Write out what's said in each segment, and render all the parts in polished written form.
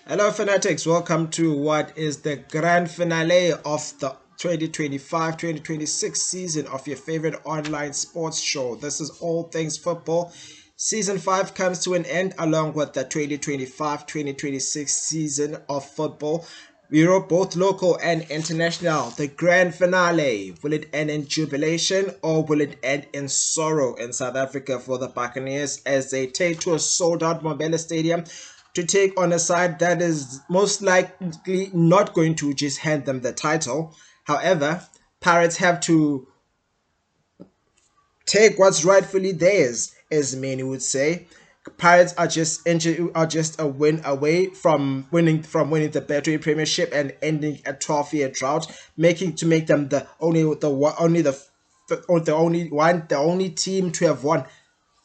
Hello, fanatics. Welcome to what is the grand finale of the 2025-2026 season of your favorite online sports show. This is All Things Football. Season 5 comes to an end along with the 2025-2026 season of football. Europe, both local and international. The grand finale. Will it end in jubilation or will it end in sorrow in South Africa for the Buccaneers as they take to a sold-out Mobile Stadium to take on a side that is most likely not going to just hand them the title? However, Pirates have to take what's rightfully theirs, as many would say. Pirates are just a win away from winning the Betway Premiership and ending a 12-year drought, make them the only team to have won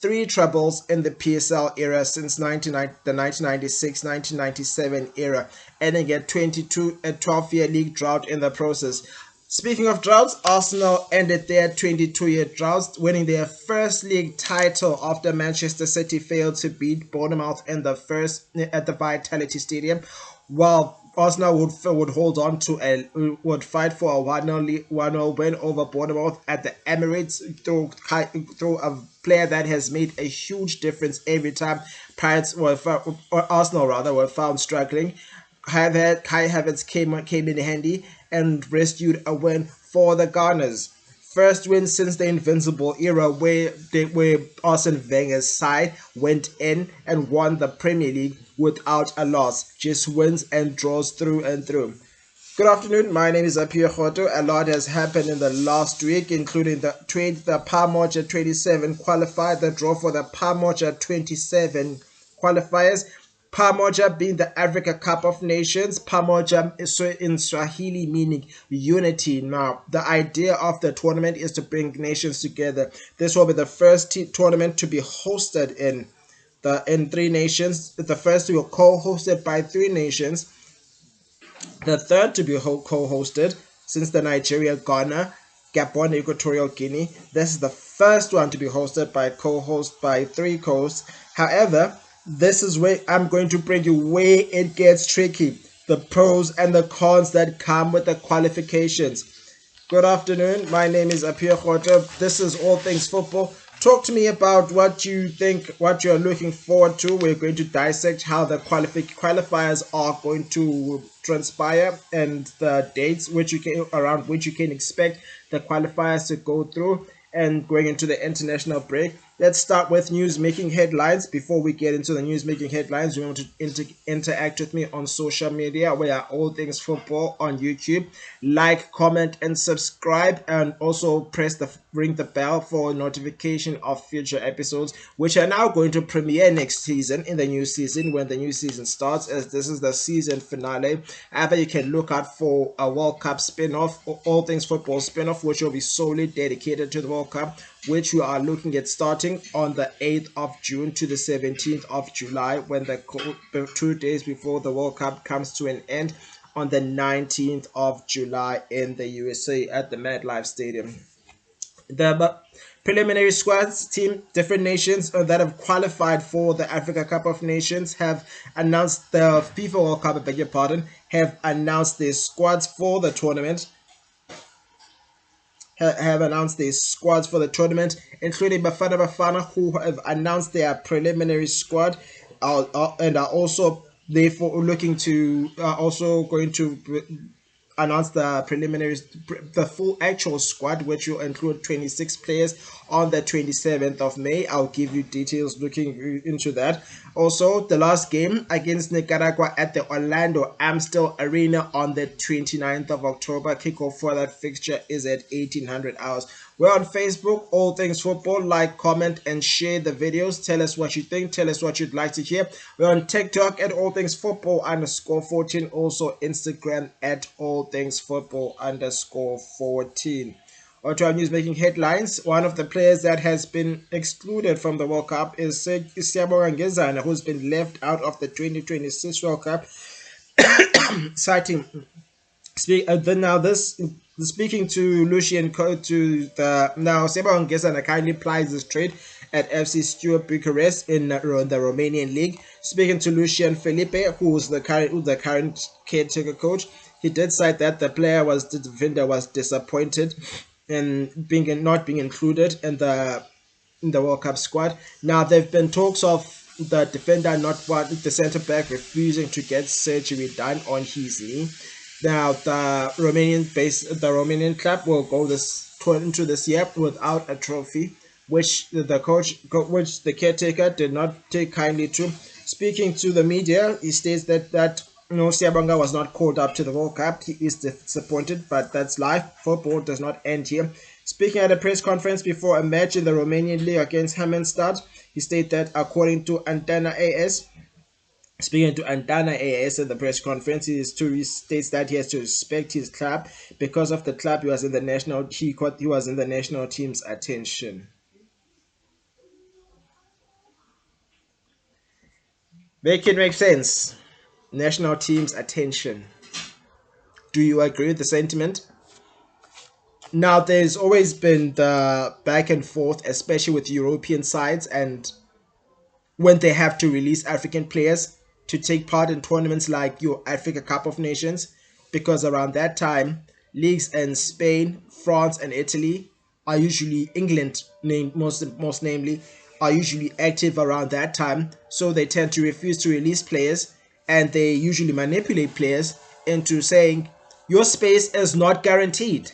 three trebles in the PSL era since the 1996-1997 era, ending at 12-year league drought in the process. Speaking of droughts, Arsenal ended their 22-year drought, winning their first league title after Manchester City failed to beat Bournemouth at the Vitality Stadium, while Arsenal would fight for a 1-0 win over Bournemouth at the Emirates through a player that has made a huge difference every time Arsenal were found struggling. Kai Havertz came in handy and rescued a win for the Gunners. First win since the Invincible era, where Arsene Wenger's side went in and won the Premier League without a loss, just wins and draws through and through. Good afternoon, my name is Apia Khoto. A lot has happened in the last week, including the Pamoja 27 qualifier, the draw for the Pamoja 27 qualifiers. Pamoja being the Africa Cup of Nations. Pamoja is in Swahili meaning unity. Now, the idea of the tournament is to bring nations together. This will be the first tournament to be hosted in three nations. The first to be co-hosted by three nations. The third to be co-hosted since the Nigeria, Ghana, Gabon, Equatorial Guinea. This is the first one to be hosted by by three coasts. However, this is where I'm going to bring you where it gets tricky. The pros and the cons that come with the qualifications. Good afternoon. My name is Apia Khoto. This is All Things Football. Talk to me about what you think, what you're looking forward to. We're going to dissect how the qualifiers are going to transpire and the dates around which you can expect the qualifiers to go through, and going into the international break. Let's start with news making headlines. Before we get into the news making headlines, remember to interact with me on social media. We are All Things Football on YouTube. Like, comment, and subscribe, and also ring the bell for notification of future episodes, which are now going to premiere next season in the new season when the new season starts, as this is the season finale. Either you can look out for a World Cup spin-off, or All Things Football spin-off, which will be solely dedicated to the World Cup, which we are looking at starting on the 8th of June to the 17th of July, when the 2 days before the World Cup comes to an end on the 19th of July in the USA at the MetLife Stadium. The preliminary squads, different nations that have qualified for the Africa Cup of Nations have announced the FIFA World Cup, have announced their squads for the tournament. Including Bafana Bafana, who have announced their preliminary squad, and are also therefore going to announce the full actual squad, which will include 26 players on the 27th of May. I'll give you details looking into that. Also, the last game against Nicaragua at the Orlando Amstel Arena on the 29th of October. Kickoff for that fixture is at 1800 hours. We're on Facebook, All Things Football. Like, comment, and share the videos. Tell us what you think. Tell us what you'd like to hear. We're on TikTok at All Things Football _14. Also Instagram at All Things Football _14. On to our news making headlines. One of the players that has been excluded from the World Cup is Siyabonga Ngezana, who's been left out of the 2026 World Cup, citing speaking to Lucian Siyabonga Ngezana currently plies his trade at FC Stuart Bucharest in the Romanian league. Speaking to Lucian Felipe, who's the current caretaker coach, he did cite that the defender was disappointed in not being included in the World Cup squad. Now there have been talks of the defender not want the centre back refusing to get surgery done on his knee. Now the Romanian club will go into this year without a trophy, which the caretaker did not take kindly to. Speaking to the media, he states that Siabanga was not called up to the World Cup. He is disappointed, but that's life. Football does not end here. Speaking at a press conference before a match in the Romanian league against Hammerstad, he stated that according to Antana AS, speaking to Antana AS at the press conference, he states that he has to respect his club because of the club he was in the national team's attention. Make it make sense. National team's attention. Do you agree with the sentiment? Now, there's always been the back and forth, especially with European sides, and when they have to release African players to take part in tournaments like your Africa Cup of Nations, because around that time, leagues in Spain, France, and Italy are usually England, most namely, are usually active around that time. So they tend to refuse to release players, and they usually manipulate players into saying your space is not guaranteed.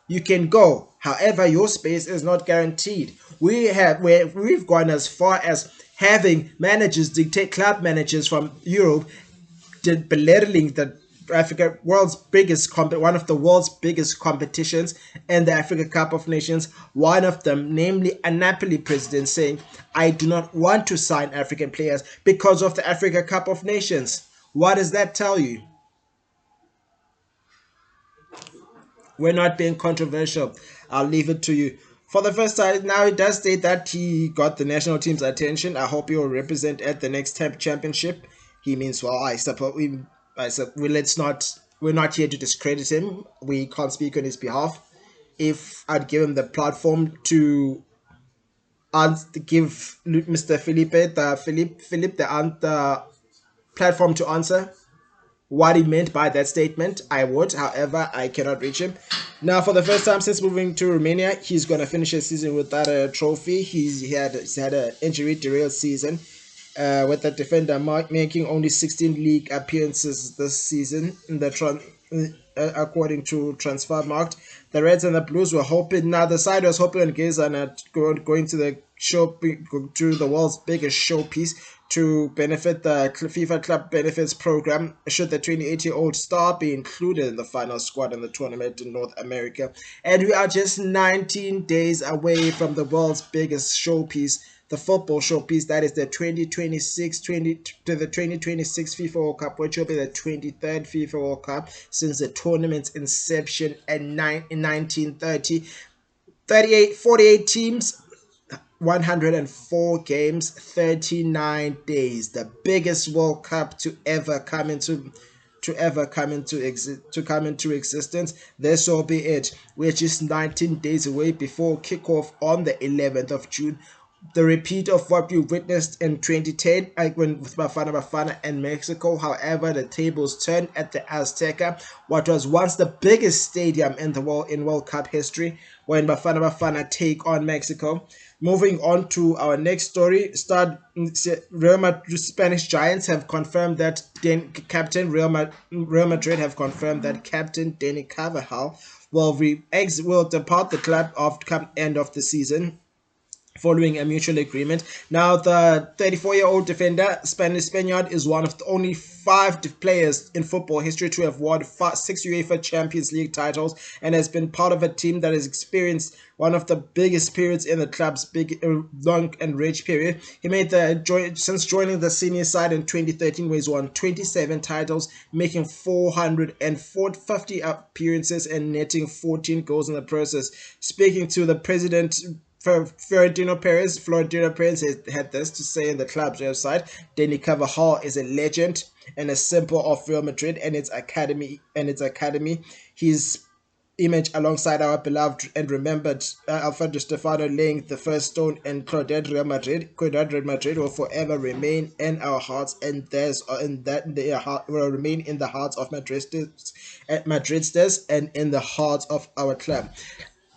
You can go, however, your space is not guaranteed. We've gone as far as having managers dictate club managers from Europe belittling the one of the world's biggest competitions and the Africa Cup of Nations. One of them, namely a Napoli president, saying, "I do not want to sign African players because of the Africa Cup of Nations." What does that tell you? We're not being controversial. I'll leave it to you. For the first time, now it does state that he got the national team's attention. I hope he will represent at the next championship. He means well. Let's not. We're not here to discredit him. We can't speak on his behalf. If I'd give him the platform to give Mr. Philippe the platform to answer what he meant by that statement, I would. However, I cannot reach him. Now, for the first time since moving to Romania, he's going to finish his season without a trophy. He's had an injury derailed season, with the defender making only 16 league appearances this season. According to Transfermarkt, the Reds and the Blues were hoping. Now, the side was hoping on Gazan going to the world's biggest showpiece to benefit the FIFA Club Benefits Program, should the 28-year-old star be included in the final squad in the tournament in North America. And we are just 19 days away from the world's biggest showpiece, the football showpiece, that is the 2026 FIFA World Cup, which will be the 23rd FIFA World Cup since the tournament's inception in 1930. 48 teams, 104 games, 39 days. The biggest World Cup to come into existence. This will be it. We're just 19 days away before kickoff on the 11th of June. The repeat of what we witnessed in 2010 with Bafana and Mexico. However, the tables turned at the Azteca, what was once the biggest stadium in the world in World Cup history, when Bafana take on Mexico. Moving on to our next story, Real Madrid Spanish Giants have confirmed that Real Madrid have confirmed that captain Dani Carvajal will depart the club come end of the season, following a mutual agreement. Now, the 34-year-old defender, Spaniard, is one of the only 5 players in football history to have won 6 UEFA Champions League titles, and has been part of a team that has experienced one of the biggest periods in the club's long and rich period. He made since joining the senior side in 2013, where he's won 27 titles, making 450 appearances and netting 14 goals in the process. Speaking to the president, Florentino Perez had this to say in the club's website: Dani Carvajal is a legend and a symbol of Real Madrid and its academy. image alongside our beloved and remembered Alfredo Stefano laying the first stone, and Claudette Real Madrid. Claudette Real Madrid will forever remain in our hearts, and theirs, and that they will remain in the hearts of Madridistas and in the hearts of our club.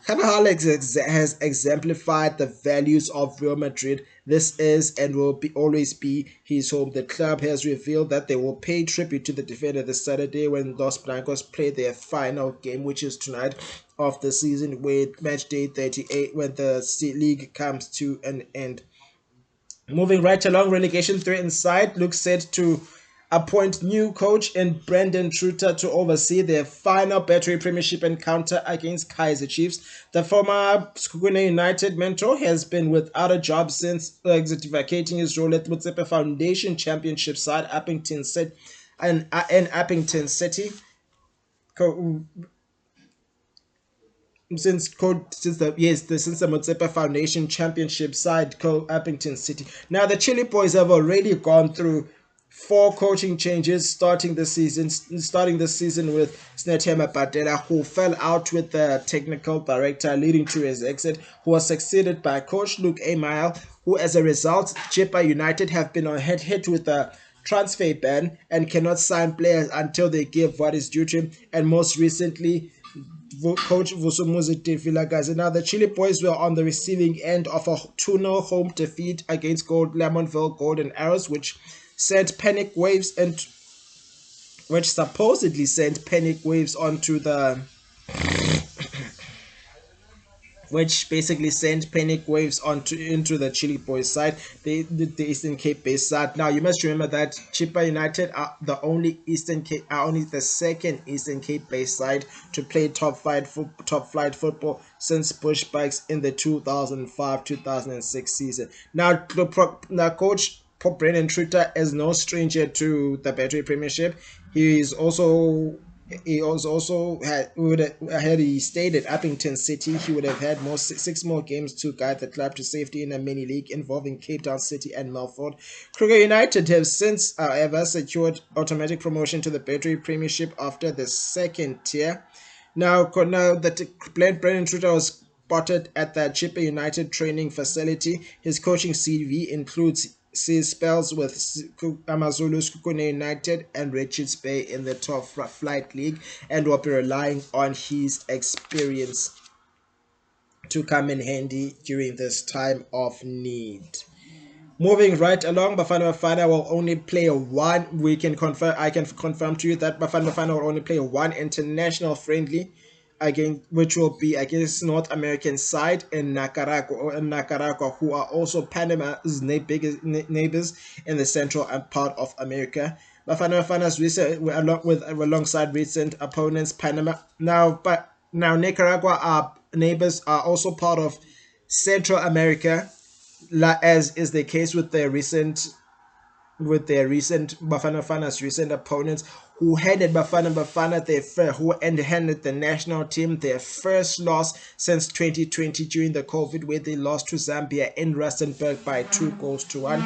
Carvajal has exemplified the values of Real Madrid. This is and will always be his home. The club has revealed that they will pay tribute to the defender this Saturday when Los Blancos play their final game, which is tonight of the season, with match day 38 when the league comes to an end. Moving right along, relegation threat inside looks set to appoint new coach and Brendan Truter to oversee their final battery premiership encounter against Kaiser Chiefs. The former Skugune United mentor has been without a job since vacating his role at Motsepe Foundation Championship side Uppington City and Uppington City since the Motsepe Foundation Championship side Uppington City. Now the Chili Boys have already gone through four coaching changes starting the season. Starting the season with Snetema Patela, who fell out with the technical director, leading to his exit, who was succeeded by Coach Luke Amile, who as a result, Chippa United have been on hit with a transfer ban and cannot sign players until they give what is due to him. And most recently, Coach Vusumuzi Vilagazi. Now, the Chili Boys were on the receiving end of a 2-0 home defeat against Lemonville Golden Arrows, which supposedly sent panic waves onto the which basically sent panic waves into the Chili Boys side, the Eastern Cape based side. Now you must remember that Chippa United are only the second Eastern Cape based side to play top flight football since Bushbucks in the 2005-2006 season. Now coach Brendan Truter is no stranger to the Battery Premiership. He also had he stayed at Uppington City, he would have had six more games to guide the club to safety in a mini league involving Cape Town City and Melford. Kruger United have since, however, secured automatic promotion to the Battery Premiership after the second tier. Now that Brendan Truter was spotted at the Chippa United training facility, his coaching CV includes spells with Amazulu Skukune United and Richards Bay in the top flight league, and will be relying on his experience to come in handy during this time of need. Moving right along, Bafana will only play one. I can confirm to you that Bafana will only play one international friendly again, which will be against North American side in Nicaragua, who are also Panama's biggest neighbors in the central and part of America. Bafana's alongside recent opponents Panama. Now Nicaragua neighbors are also part of Central America, as is the case with their recent Bafana's recent opponents, who handed Bafana who handed the national team their first loss since 2020 during the COVID, where they lost to Zambia in Rustenburg by 2-1.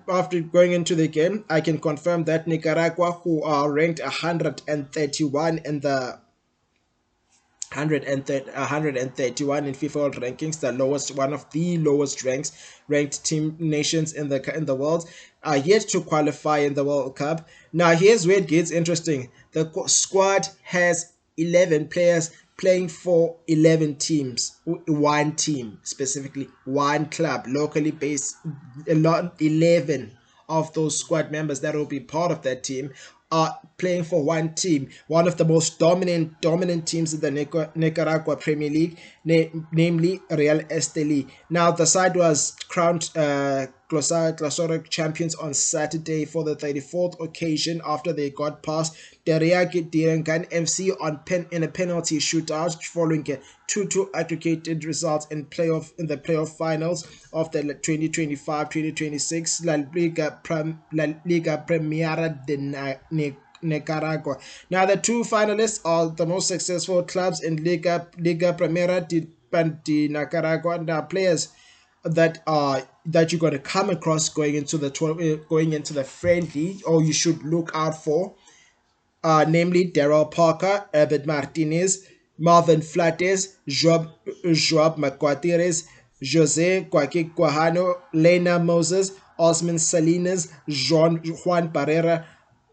After going into the game, I can confirm that Nicaragua, who are ranked 131 in the 131 in FIFA World Rankings, the lowest, one of the lowest ranked team nations in the world, are yet to qualify in the World Cup. Now here's where it gets interesting. The squad has 11 players playing for 11 teams, one team specifically, one club, locally based. 11 of those squad members that will be part of that team are playing for one team, one of the most dominant teams in the Nicaragua Premier League, namely Real Esteli. Now the side was crowned Clausura champions on Saturday for the 34th occasion after they got past Deria Dirangan FC in a penalty shootout following a 2-2 aggregated result in the playoff finals of the 2025-2026 La Liga Primera de Nicaragua. Now the two finalists are the most successful clubs in Liga Primera de Nicaragua. Now players that you're going to come across going into the friendly, or you should look out for, namely Daryl Parker, Herbert Martinez, Marvin Flates, Joab Maguatires, Jose Joaquin Guajano, Lena Moses, Osman Salinas, Juan Barrera,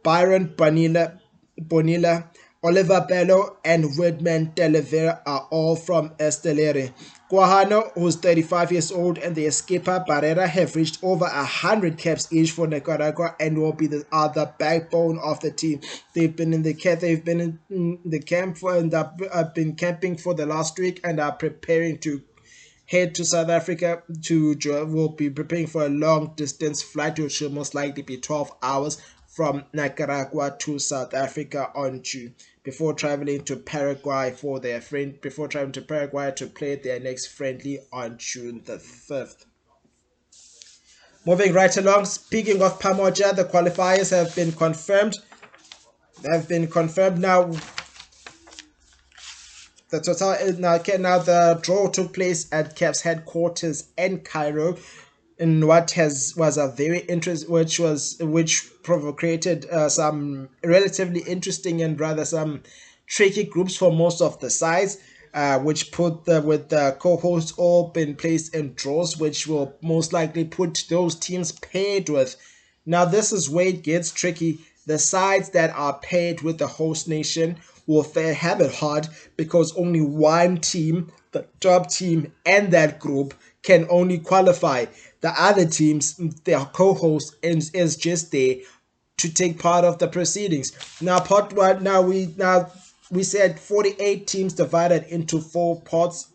Byron Bonilla, Oliver Bello, and Redman Televera are all from Estelere. Guajano, who's 35 years old, and the skipper Barrera have reached over 100 caps each for Nicaragua and will be the other backbone of the team. They've been in the camp. They've been in the camp for and have been camping for the last week and are preparing to head to South Africa will be preparing for a long distance flight, which will most likely be 12 hours from Nicaragua to South Africa on June before traveling to Paraguay to play their next friendly on June the 5th. Moving right along, speaking of Pamoja, the qualifiers have been confirmed. They have been confirmed now. The total now the draw took place at CAF's headquarters in Cairo, in what was a very interest which created some relatively interesting and rather some tricky groups for most of the sides, which put with the co-hosts all been placed in draws, which will most likely put those teams paired with. Now this is where it gets tricky. The sides that are paired with the host nation will have it hard because only one team, the top team and that group, can only qualify. The other teams, their co-host is just there to take part of the proceedings. Now part one. Now we said 48 teams divided into four pots,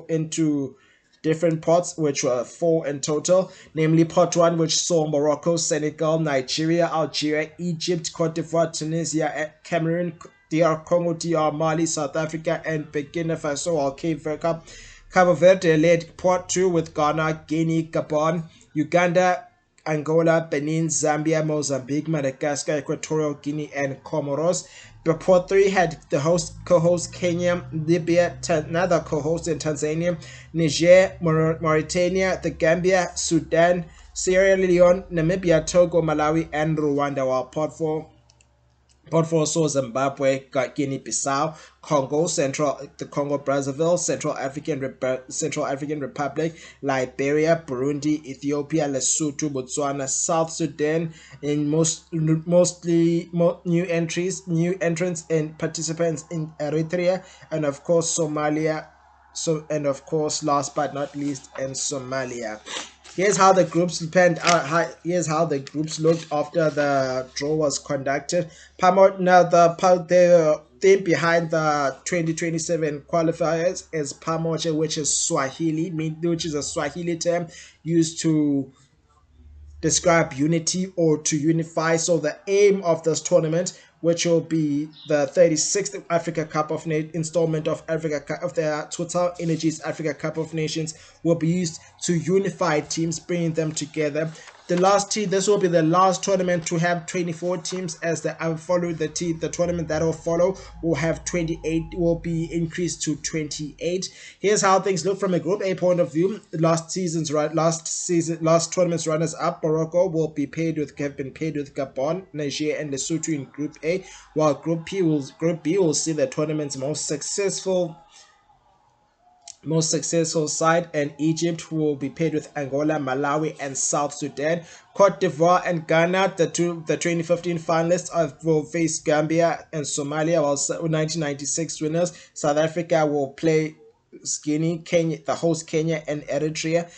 into different pots, which were four in total, namely pot one, which saw Morocco, Senegal, Nigeria, Algeria, Egypt, Cote d'Ivoire, Tunisia, Cameroon, DR Congo, DR Mali, South Africa, and Burkina Faso, or Cape Verde. Cabo Verde led pot two with Ghana, Guinea, Gabon, Uganda, Angola, Benin, Zambia, Mozambique, Madagascar, Equatorial Guinea, and Comoros. Pot 3 had the co-host Kenya, Libya, another co-host in Tanzania, Niger, Mauritania, the Gambia, Sudan, Sierra Leone, Namibia, Togo, Malawi, and Rwanda. While Pot 4 saw Zimbabwe, Guinea-Bissau, Congo, the Congo Brazzaville, Central African Republic, Liberia, Burundi, Ethiopia, Lesotho, Botswana, South Sudan, and mostly new entrants and participants in Eritrea, and of course Somalia. And of course, last but not least, in Somalia. Here's how the groups Here's how the groups looked after the draw was conducted. Now the theme behind the 2027 qualifiers is Pamoja, which is a Swahili term used to describe unity or to unify. So the aim of this tournament, which will be the 36th Africa Cup of installment of the Total Energies Africa Cup of Nations, will be used to unify teams, bringing them together. This will be the last tournament to have 24 teams, as the tournament that will follow will have 28, will be increased to 28. Here's how things look from a Group A point of view. Last tournament's runners up, Morocco, have been paired with Gabon, Niger, and Lesotho in Group A, while Group B will see the tournament's most successful side, and Egypt, who will be paired with Angola, Malawi, and South Sudan. Cote d'Ivoire and Ghana, the 2015 finalists, will face Gambia and Somalia, while 1996 winners South Africa will play Guinea, the host Kenya, and Eritrea.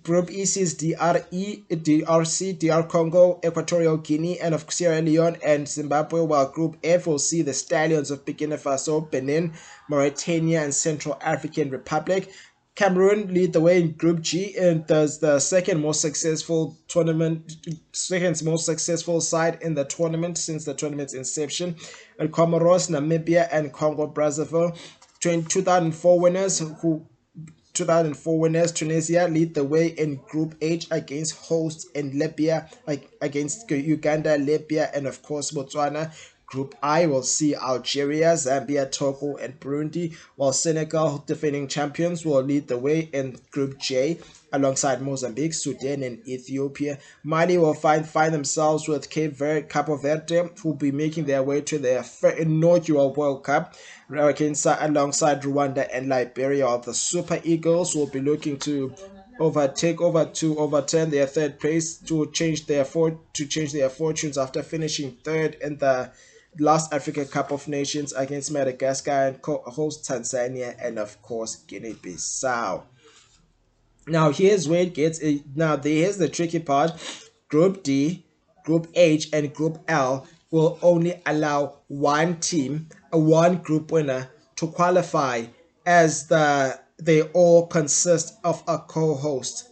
Group E sees DRC, DR Congo, Equatorial Guinea, and of Sierra Leone and Zimbabwe, while Group F will see the Stallions of Burkina Faso, Benin, Mauritania, and Central African Republic. Cameroon lead the way in Group G and does the second most successful side in the tournament since the tournament's inception. And Comoros, Namibia, and Congo Brazzaville. 2004 winners Tunisia lead the way in Group H against hosts in Libya, against Uganda, Libya, and of course Botswana. Group I will see Algeria, Zambia, Togo, and Burundi, while Senegal, defending champions, will lead the way in Group J alongside Mozambique, Sudan, and Ethiopia. Mali will find themselves with Cabo Verde, who will be making their way to their inaugural World Cup alongside Rwanda and Liberia. The Super Eagles will be looking to overturn their third place to change their fortunes after finishing third in the last Africa Cup of Nations against Madagascar and host Tanzania and of course Guinea-Bissau. Now here's where it gets now here's the tricky part. Group D, Group H, and Group L will only allow one team, one group winner, to qualify as they all consist of a co-host,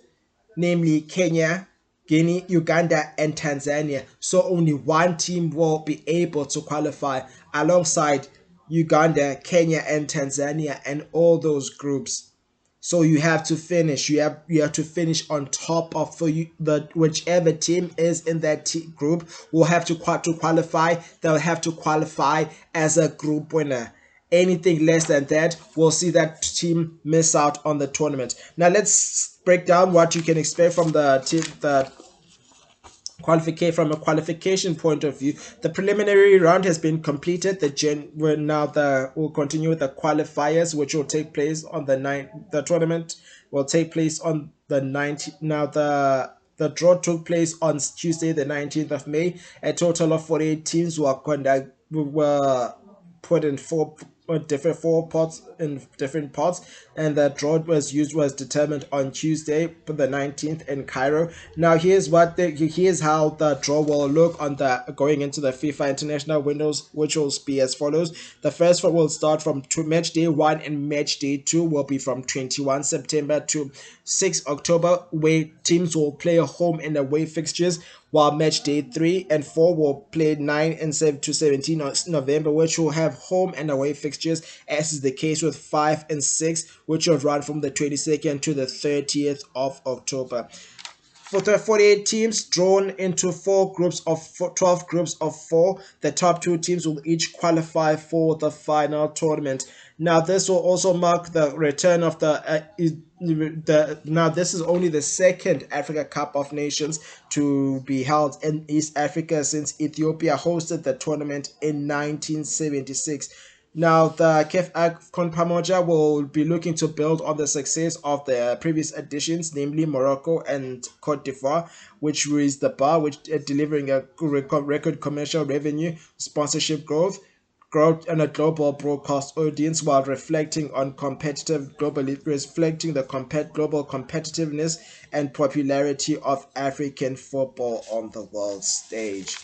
namely Kenya, Guinea, Uganda, and Tanzania. So only one team will be able to qualify alongside Uganda, Kenya, and Tanzania, and all those groups. So you have to finish. You have to finish on top of for you the whichever team is in that group will have to qualify. They'll have to qualify as a group winner. Anything less than that, we'll see that team miss out on the tournament. Now let's break down what you can expect from the team, the qualification from a qualification point of view. The preliminary round has been completed. We'll continue with the qualifiers, which will take place on the 9th. The tournament will take place on the 19th. Now the draw took place on Tuesday, the 19th of May. A total of 48 teams were put in four pots in different pots, and the draw was determined on Tuesday, the 19th in Cairo. Now here's how the draw will look on the going into the FIFA International windows, which will be as follows. The first one will start from match day 1, and match day 2 will be from 21 September to 6 October, where teams will play home and away fixtures, while match day 3 and 4 will play 9 and 7 to 17 November, which will have home and away fixtures, as is the case with 5 and 6, which will run from the 22nd to the 30th of October. For the 48 teams drawn into 12 groups of 4, the top 2 teams will each qualify for the final tournament. Now this will also mark the return of now this is only the second Africa Cup of Nations to be held in East Africa since Ethiopia hosted the tournament in 1976. Now, the CAF AFCON Pamoja will be looking to build on the success of the previous editions, namely Morocco and Cote d'Ivoire, which raised the bar, which delivering a record commercial revenue, sponsorship growth and a global broadcast audience, while reflecting the global competitiveness and popularity of African football on the world stage.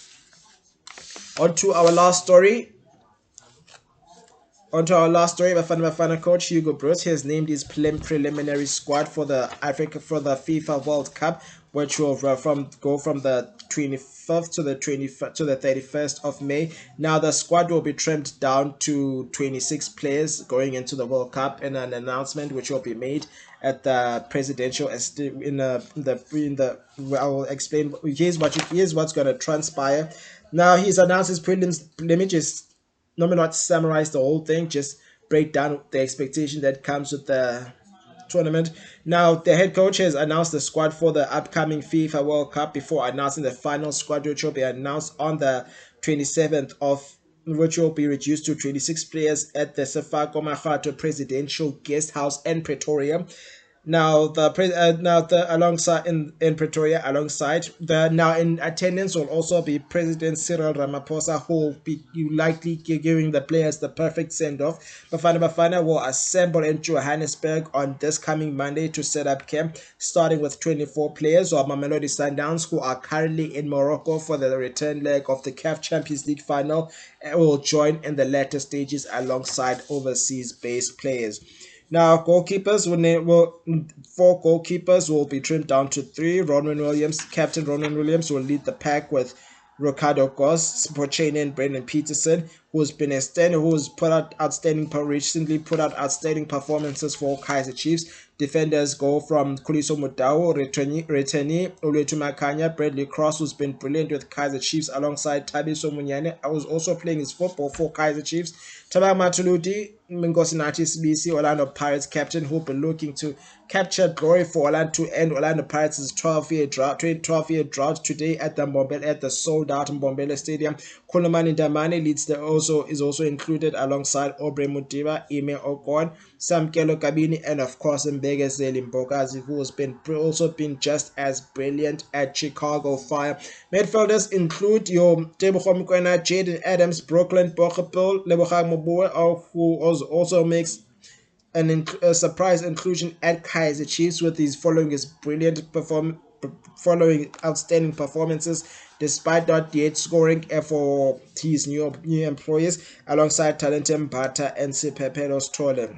On to our last story. Bafana Bafana coach Hugo Broos has named his preliminary squad for the FIFA World Cup, which will go from the 25th to the 31st of May. Now the squad will be trimmed down to 26 players going into the World Cup, in an announcement which will be made at the presidential I will explain. Here's what's going to transpire. Now he's announced his prelims. Let me just not summarize the whole thing, just break down the expectation that comes with the tournament. Now, the head coach has announced the squad for the upcoming FIFA World Cup before announcing the final squad, which will be announced on the 27th of which will be reduced to 26 players at the Sefako Makgato Presidential Guest House in Pretoria. Now alongside in Pretoria, alongside the now in attendance will also be President Cyril Ramaphosa, who will be likely giving the players the perfect send off. Bafana will assemble in Johannesburg on this coming Monday to set up camp, starting with 24 players, while Mamelodi Sundowns, who are currently in Morocco for the return leg of the CAF Champions League final, will join in the latter stages alongside overseas based players. Now, four goalkeepers will be trimmed down to 3. Captain Ronwen Williams will lead the pack with Ricardo Goss, Pochene, and Brendan Peterson, recently put out outstanding performances for Kaizer Chiefs. Defenders go from Kuliso Mudau, Reteni, Oluetu Makanya, Bradley Cross, who's been brilliant with Kaiser Chiefs alongside Tabiso Munyane. I was also playing his football for Kaiser Chiefs. Tabang Matuluti, Mingosinati CBC, Orlando Pirates captain, who'll be looking to capture glory for Orlando to end Orlando Pirates' 12-year drought today at the sold out Mbombele Stadium. Kolomani Damani is also included alongside Obre Mudiba, Ime Okon, Sam Kelo Kabini, and of course Mbegezeli Mbokazi, who has also been just as brilliant at Chicago Fire. Midfielders include your Tebogo Mkwena, Jaden Adams, Brooklyn Bochapel, Lebogang Mobue, who also makes a surprise inclusion at Kaiser Chiefs with his following outstanding performances despite not yet scoring for his new employees alongside Talented Mbata and Sipepelos Tole.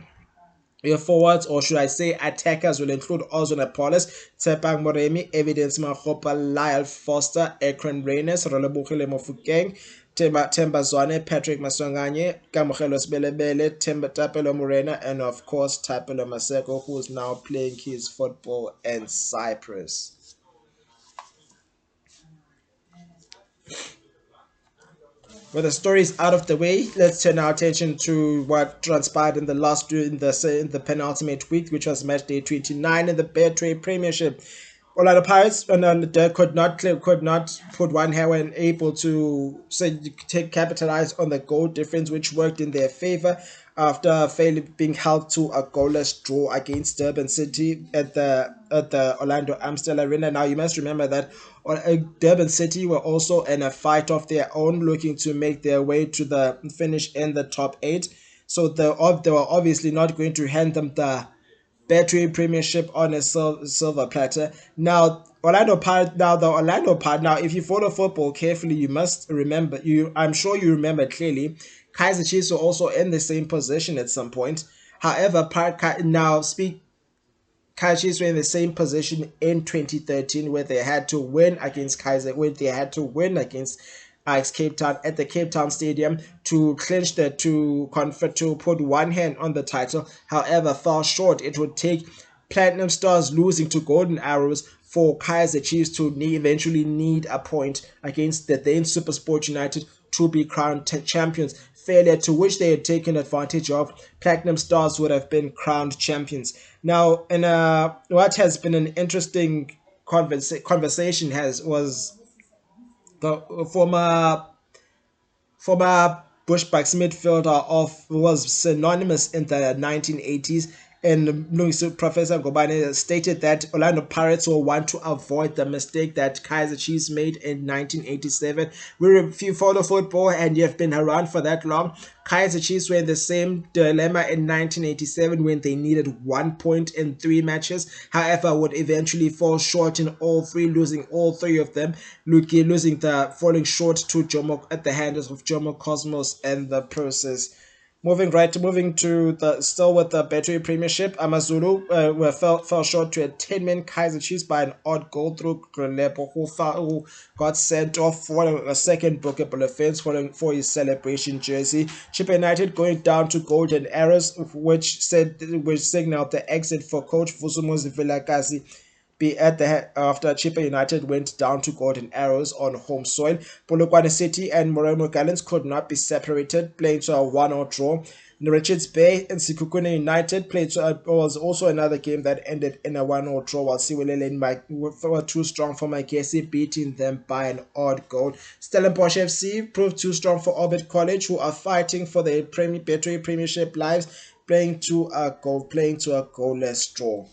Your forwards, or should I say attackers, will include Ozone Paulus, Tsepang Moremi, Evidence Mahopa, Lyle Foster, Ekron Reynes, Rolebukile Mofukeng, Temba Zwane, Patrick Maswanganye, Kamuhelos Belebele, Temba Tapelo Morena, and of course Tapelo Maseko, who is now playing his football in Cyprus. With the stories out of the way, let's turn our attention to what transpired in the penultimate week, which was match day 29 in the Betway Premiership. Orlando Pirates could not put one hand when able to capitalize on the goal difference, which worked in their favor after being held to a goalless draw against Durban City at the Orlando Amstel Arena. Now you must remember that Durban City were also in a fight of their own, looking to make their way to the finish in the top 8. So they were obviously not going to hand them the Betway Premiership on a silver platter. Now, Orlando Pirates. Now, if you follow football carefully, you must remember. I'm sure you remember clearly. Kaiser Chiefs were also in the same position at some point. However, Kaiser Chiefs were in the same position in 2013, where they had to win against Cape Town at the Cape Town Stadium to clinch to put one hand on the title. However, fell short. It would take Platinum Stars losing to Golden Arrows for Kaiser Chiefs to eventually need a point against the then Supersport United to be crowned champions. Failure to which they had taken advantage of, Platinum Stars would have been crowned champions. Now, in what has been an interesting conversation was the former Bushbucks midfielder was synonymous in the 1980s. And Professor Gobane stated that Orlando Pirates will want to avoid the mistake that Kaiser Chiefs made in 1987. If you follow football and you have been around for that long, Kaiser Chiefs were in the same dilemma in 1987 when they needed 1 point in 3 matches. However, would eventually fall short in all three, losing all 3 of them, falling short to Jomo at the hands of Jomo Cosmos and the process. Moving to the still with the Betway Premiership, Amazulu fell short to a 10-man Kaiser Chiefs by an odd goal through Grelepo, who got sent off following a second bookable offense for his celebration jersey. Chippa United going down to Golden Arrows, which signaled the exit for coach Fusumuzi Vilakazi after Chippa United went down to Golden Arrows on home soil. Polokwane City and Moreno Gallants could not be separated, playing to a 1-1 draw. Richards Bay and Sikukune United was also another game that ended in a 1-1 draw, while Siwelele and Mike were too strong for Magesi, beating them by an odd goal. Stellenbosch FC proved too strong for Orbit College, who are fighting for their Betway Premiership lives, playing to a goalless draw.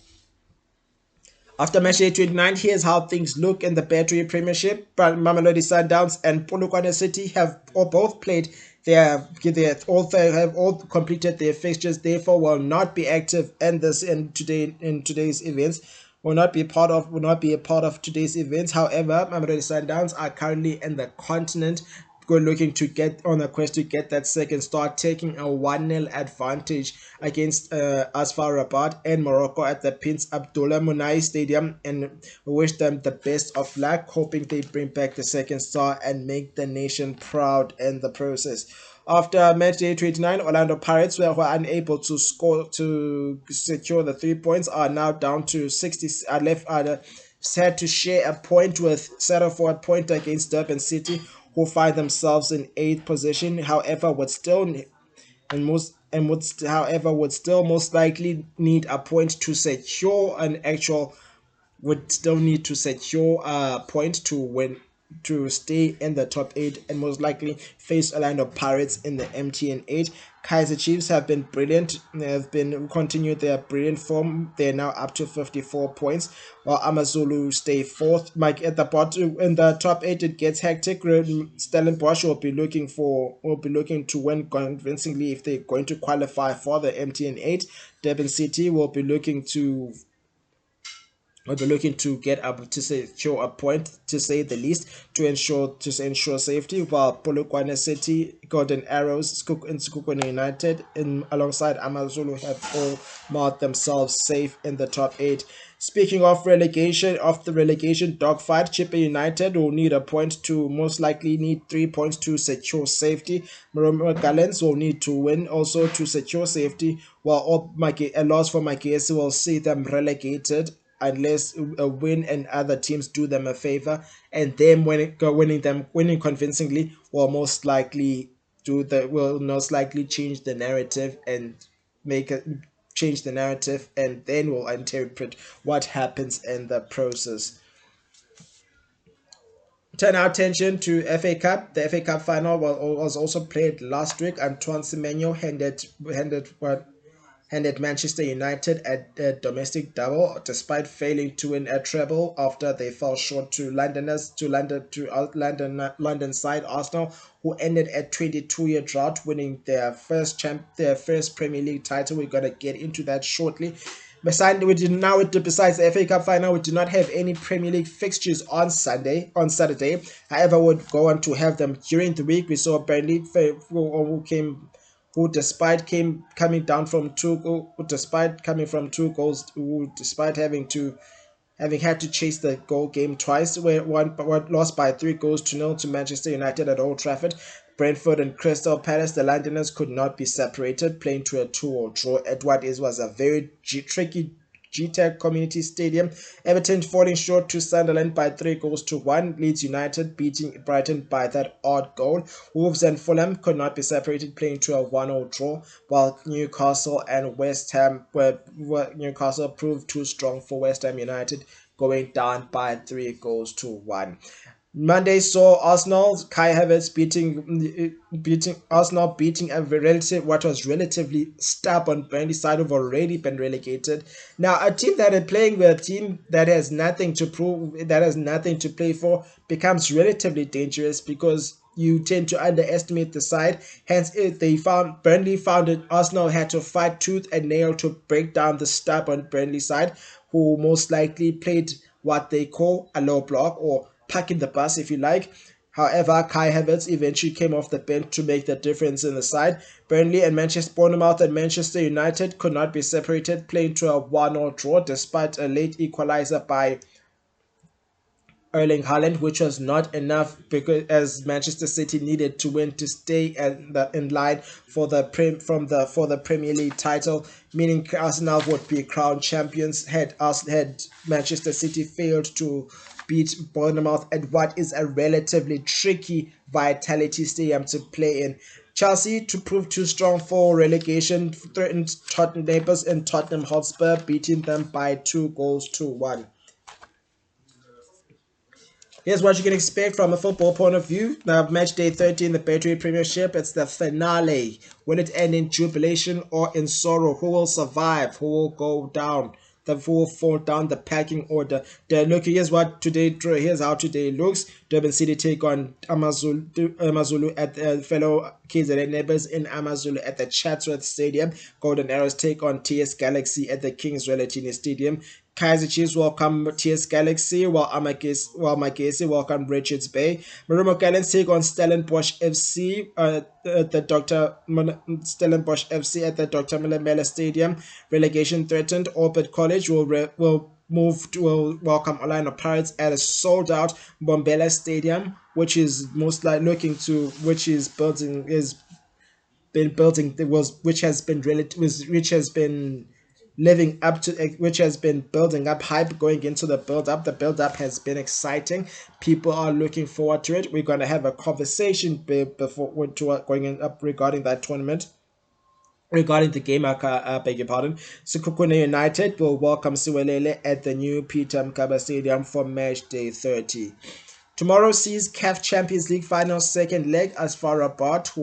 After match day 29, here's how things look in the Betway Premiership. Mamelodi Sundowns and Polokwane City have both played. They have all completed their fixtures. Therefore, will not be active in today's events. Will not be a part of today's events. However, Mamelodi Sundowns are currently in the continent, looking to get on a quest to get that second start, taking a 1-0 advantage against Asfar Rabat and Morocco at the Prince Abdullah Munai Stadium, and we wish them the best of luck, hoping they bring back the second star and make the nation proud in the process. After match day 29, Orlando Pirates were unable to score to secure the 3 points. Are now down to 60. Are left are had to share a point with settle for a point against Durban City, who find themselves in eighth position. However, would still and most and would however would still most likely need a point to secure an actual would still need to secure a point to win to stay in the top eight and most likely face Orlando Pirates in the MTN 8. Kaiser Chiefs have been brilliant. They have been continued their brilliant form. They're now up to 54 points, while Amazulu stay fourth. Mike at the bottom in the top eight, it gets hectic. Stellenbosch will be looking to win convincingly if they're going to qualify for the MTN 8. Durban City will be looking to get up to secure a point to say the least to ensure safety, while Polokwane City, Golden Arrows, and Sekhukhune United in alongside Amazulu have all marked themselves safe in the top eight. Speaking of the relegation dogfight, Chippa United will need a point to most likely need 3 points to secure safety. Maroma Gallants will need to win also to secure safety, while a loss for Magesi will see them relegated unless a win and other teams do them a favor, and them winning convincingly will most likely change the narrative and make a change the narrative, and then we'll interpret what happens in the process. Turn our attention to FA Cup. The FA Cup final was also played last week. Antoine Semenyo handed Manchester United a domestic double despite failing to win a treble after they fell short to London side Arsenal, who ended a 22-year drought, winning their first Premier League title. We're gonna get into that shortly. Besides the FA Cup final, we do not have any Premier League fixtures on Saturday. However, we'll go on to have them during the week. We saw Burnley who came who despite came coming down from despite coming from 2 goals, who despite having had to chase the goal game twice, where one but lost by 3 goals to 0 to Manchester United at Old Trafford. Brentford and Crystal Palace, the Londoners could not be separated, playing to a 2-2 draw at what was a very tricky GTAC Community Stadium. Everton falling short to Sunderland by 3 goals to 1. Leeds United beating Brighton by that odd goal. Wolves and Fulham could not be separated, playing to a 1-0 draw, while Newcastle and West Ham Newcastle proved too strong for West Ham United, going down by 3 goals to 1. Monday saw Arsenal, Kai Havertz beating a what was relatively stubborn Burnley side who've already been relegated. Now, a team that is playing with a team that has nothing to prove, that has nothing to play for, becomes relatively dangerous because you tend to underestimate the side. Hence, Burnley found it. Arsenal had to fight tooth and nail to break down the stubborn Burnley side, who most likely played what they call a low block, or parking the bus if you like. However, Kai Havertz eventually came off the bench to make the difference in the side. Bournemouth and Manchester United could not be separated, playing to a 1-0 draw despite a late equalizer by Erling Haaland, which was not enough because as Manchester City needed to win to stay in line for the Premier League title, meaning Arsenal would be crowned champions had Manchester City failed to beat Bournemouth at what is a relatively tricky Vitality Stadium to play in. Chelsea, to prove too strong for relegation, threatened Tottenham neighbours in Tottenham Hotspur, beating them by 2 goals to 1. Here's what you can expect from a football point of view. Now, match day 13, the Betway Premiership. It's the finale. Will it end in jubilation or in sorrow? Who will survive? Who will go down? Who will fall down the packing order? Here's how today looks. Durban City take on Amazulu at fellow KZN neighbors in Amazulu at the Chatsworth Stadium. Golden Arrows take on TS Galaxy at the Kings Relatini Stadium. Kaiser Chiefs welcome TS Galaxy, while Magesi welcome Richards Bay. Maruma Gallants take on Stellenbosch FC at the Stellenbosch FC at the Dr. Mela Stadium. Relegation threatened. Orbit College will welcome Orlando Pirates at a sold-out Bombela Stadium, which is most likely which is been building, which has been which has been living up to, which has been building up hype going into the build up. The build up has been exciting. People are looking forward to it. We're going to have a conversation before going up regarding that tournament. Regarding the game, I beg your pardon. Sekhukhune United will welcome Siwelele at the new Peter Mkaba Stadium for match day 30. Tomorrow sees CAF Champions League final second leg as far Rabat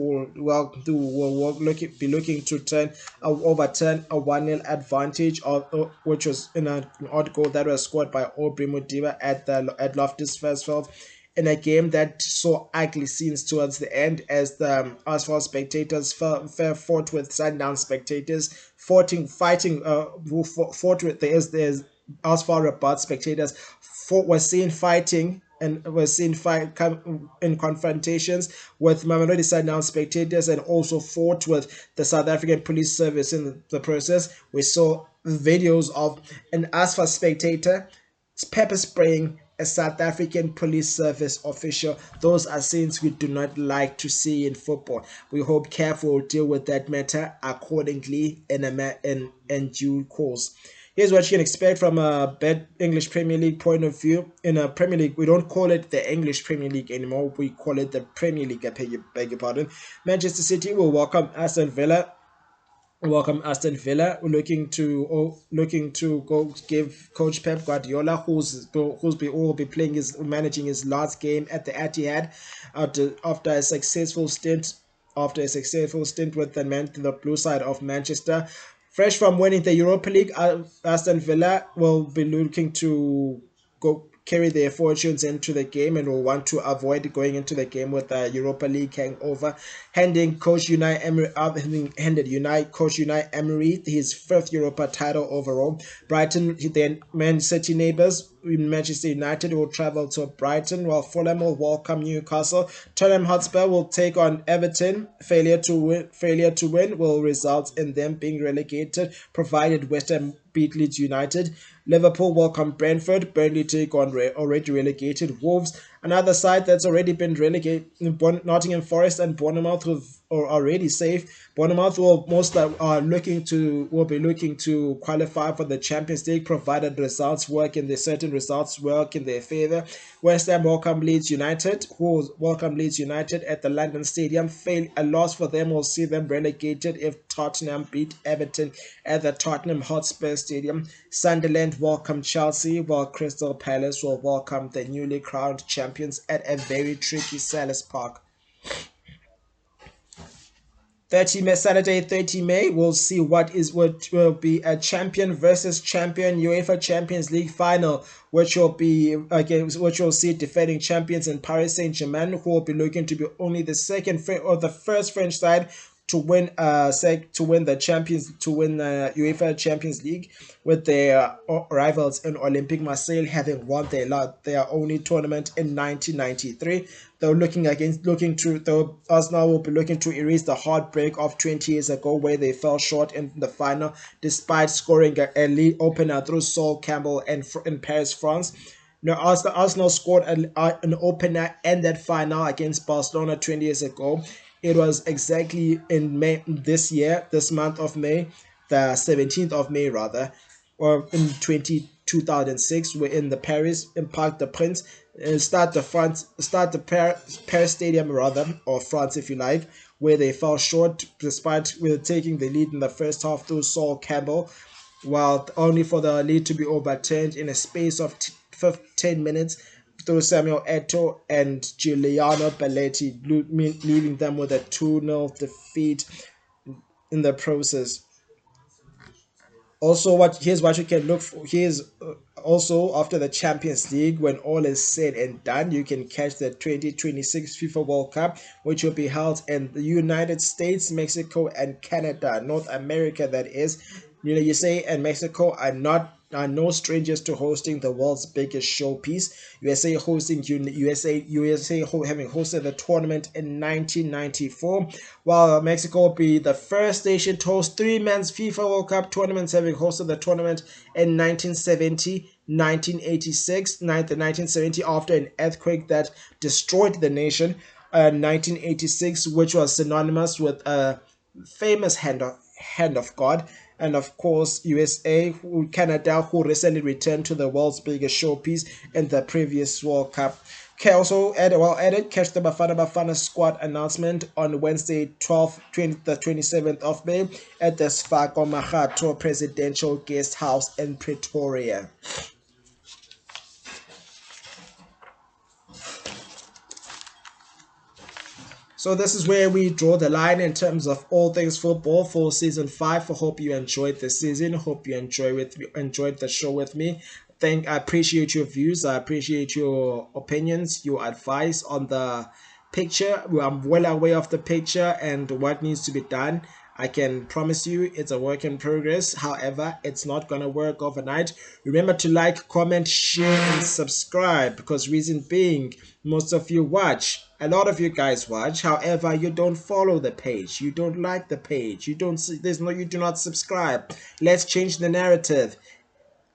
be looking to overturn a 1-0 advantage which was in an odd goal that was scored by Aubrey Mudiba at Loftus Versfeld in a game that saw ugly scenes towards the end as the Asphalt spectators fought with Sundown spectators fighting who fought with there's Asphalt Rabat spectators were seen fighting and was seen come in confrontations with Mamelodi Sundowns spectators and also fought with the South African Police Service in the process. We saw videos of an Asphalt spectator pepper spraying a South African Police Service official. Those are scenes we do not like to see in football. We hope CAF will deal with that matter accordingly in due course. Here's what you can expect from a English Premier League point of view. In a Premier League, we don't call it the English Premier League anymore. We call it the Premier League, I beg your pardon. Manchester City will welcome Aston Villa. We're looking to go give Coach Pep Guardiola, will be managing his last game at the Etihad after a successful stint with the blue side of Manchester. Fresh from winning the Europa League, Aston Villa will be looking to go carry their fortunes into the game and will want to avoid going into the game with a Europa League hangover, handing Coach Unai Emery his fifth Europa title overall. Brighton, then Man City neighbours, Manchester United will travel to Brighton, while Fulham will welcome Newcastle. Tottenham Hotspur will take on Everton. Failure to win will result in them being relegated, provided West Ham beat Leeds United. Liverpool welcome Brentford. Burnley take on already relegated Wolves. Another side that's already been relegated, Nottingham Forest and Bournemouth are already safe. Bournemouth will be looking to qualify for the Champions League, provided results work in their favour. West Ham welcome Leeds United, at the London Stadium. A loss for them will see them relegated if Tottenham beat Everton at the Tottenham Hotspur Stadium. Sunderland welcome Chelsea, while Crystal Palace will welcome the newly crowned champions at a very tricky Selhurst Park. Saturday 30 May, we'll see what will be a champion versus champion UEFA Champions League final, which will see defending champions in Paris Saint-Germain, who will be looking to be only the first French side to win the UEFA Champions League, with their rivals in Olympique Marseille having won their only tournament in 1993. Arsenal will be looking to erase the heartbreak of 20 years ago, where they fell short in the final despite scoring a lead opener through Sol Campbell in Paris, France. Now, Arsenal scored an opener in that final against Barcelona 20 years ago. It was exactly in May this month of May, the 17th of May rather, or in 2006, we're in the Paris, in Parc des Princes, start the Paris Stadium rather, or France if you like, where they fell short despite taking the lead in the first half through Sol Campbell, while only for the lead to be overturned in a space of 10 minutes through Samuel Eto'o and Giuliano Belletti, leaving them with a 2-0 defeat in the process. Also, here's what you can look for. Here's also, after the Champions League, when all is said and done, you can catch the 2026 FIFA World Cup, which will be held in the United States, Mexico, and Canada, North America. That is, USA and Mexico are no strangers to hosting the world's biggest showpiece. USA having hosted the tournament in 1994, while Mexico will be the first nation to host three men's FIFA World Cup tournaments, having hosted the tournament in 1970, 1986, 1970 after an earthquake that destroyed the nation, 1986, which was synonymous with famous hand of God, and of course Canada, who recently returned to the world's biggest showpiece in the previous World Cup. Okay, also added, catch the Bafana squad announcement on Wednesday, the 27th of May at the Sfako Mahato Presidential Guest House in Pretoria. So this is where we draw the line in terms of all things football for season 5. I hope you enjoyed the season. Hope you enjoyed the show with me. I appreciate your views. I appreciate your opinions, your advice on the picture. I'm well aware of the picture and what needs to be done. I can promise you it's a work in progress. However, it's not going to work overnight. Remember to like, comment, share, and subscribe, because reason being, most of you watch. A lot of you guys watch. However, you don't follow the page. You don't like the page. You do not subscribe. Let's change the narrative.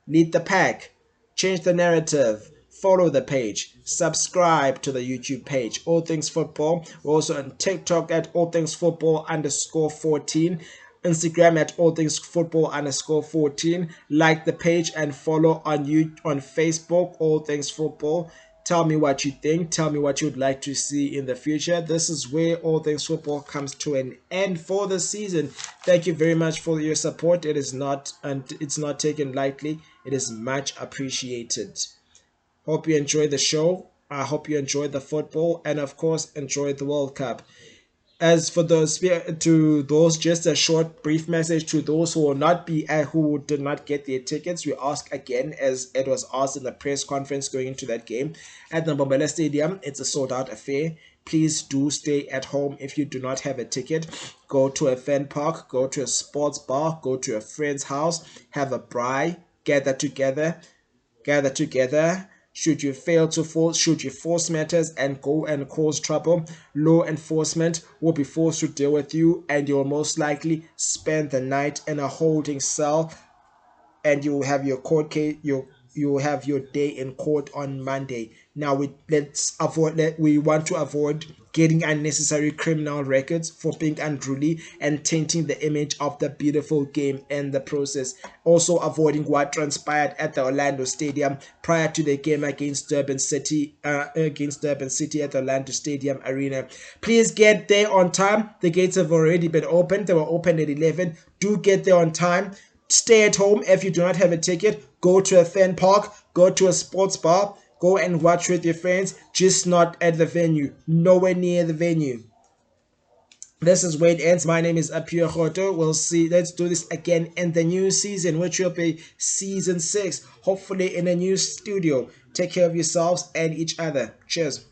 Lead the pack. Change the narrative. Follow the page. Subscribe to the YouTube page. All Things Football. We're also on TikTok at All Things Football _14. Instagram at All Things Football _14. Like the page and follow on Facebook, All Things Football. Tell me what you think. Tell me what you'd like to see in the future. This is where All Things Football comes to an end for the season. Thank you very much for your support. It's not taken lightly. It is much appreciated. Hope you enjoy the show. I hope you enjoy the football, and of course enjoy the World Cup. As for those, just a short brief message to those who did not get their tickets. We ask again, as it was asked in the press conference going into that game at the Mbombela Stadium. It's a sold out affair. Please do stay at home if you do not have a ticket. Go to a fan park, go to a sports bar, go to a friend's house, have a braai, gather together. Should you force matters and go and cause trouble, law enforcement will be forced to deal with you, and you'll most likely spend the night in a holding cell, and you will have your court case. You will have your day in court on Monday. Now we want to avoid getting unnecessary criminal records for being unruly and tainting the image of the beautiful game in the process. Also avoiding what transpired at the Orlando Stadium prior to the game against Durban City at the Orlando Stadium Arena. Please get there on time. The gates have already been opened. They were opened at 11. Do get there on time. Stay at home if you do not have a ticket. Go to a fan park, go to a sports bar, go and watch with your friends, just not at the venue, nowhere near the venue. This is where it ends. My name is Apio Khoto. We'll see. Let's do this again in the new season, which will be season 6, hopefully in a new studio. Take care of yourselves and each other. Cheers.